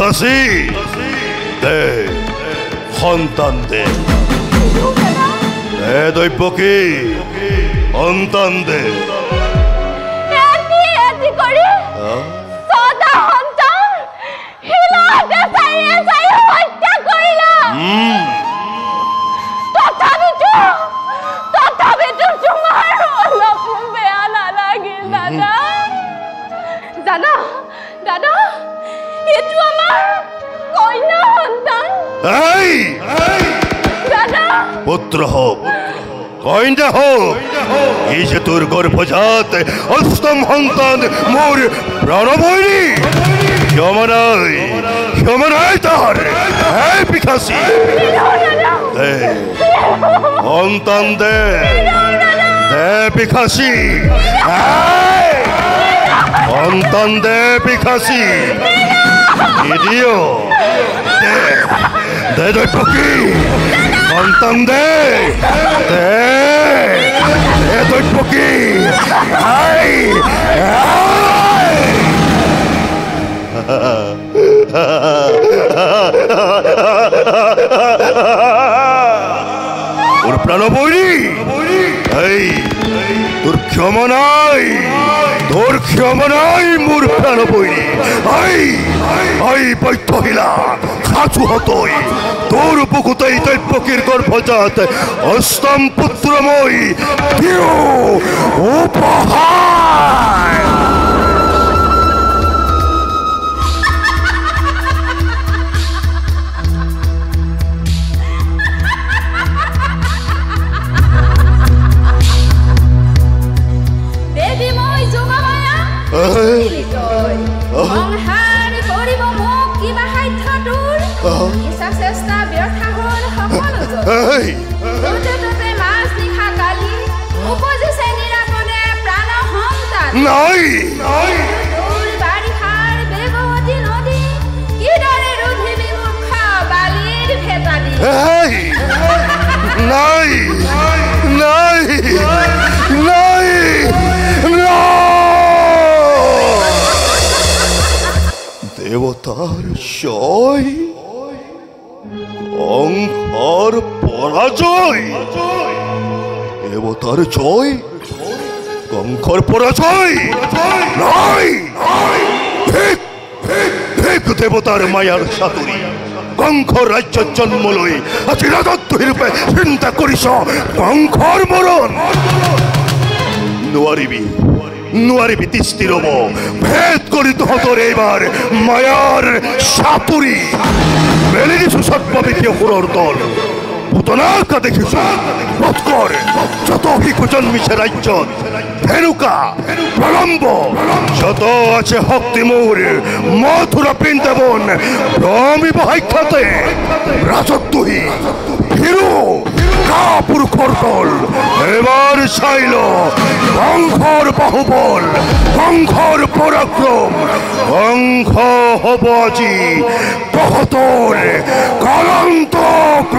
বিকাশী দে সন্তান দে দৈপকী সন্তান দে পুত্র হোক কইনা হোক এই যে তোর গর্ভজাত অষ্টম সন্তান মোর প্রাণবৈরী ক্ষমনাই তার বিকাশী দে সন্তান দে বিকাশী সন্তান দে বিকাশী দিও দে দৈপকী সন্তান দে দৈপকী ওর প্রাণবৈরী তোর ক্ষমা নাই মোর প্রাণবৈরী বৈঠহিলা খাচু হতই তোর বুকুতেই দৈপকীর গর্ভজাত অষ্টম পুত্রময় উপহার নাই দেবতার জয় কঙ্কর পরাজয় দেবতার জয় কঙ্কর পরাজয় নাই দেবতার মায়ার সাতুরি কঙ্কর রাজ্য জন্ম লই আজি রাজত্ব রূপে চিন্তা করিস কঙ্কর মরণ নোৱাৰিবি তিষ্ঠি ৰব ভেদ কৰি তহঁতৰ এইবাৰ মায়াৰ সাতুৰি মেলি দিছো সৰ্ববিধি অসুৰৰ দল পুতনাকা দেখিছো বৎকৰ যত শিশু জন্মিছে ৰাজ্যত ধেনুকা প্ৰলম্ব যত আছে শক্তি মোৰ মথুৰা বৃন্দাবন ভ্ৰমিব সাক্ষাতে ৰাজত্বহী হিৰো পুৰুষৰ দল এবাৰ চাইল কংসৰ বাহুবল কংসৰ পৰাক্ৰম কংস হ'ব আজি তহঁতৰ কলন্তক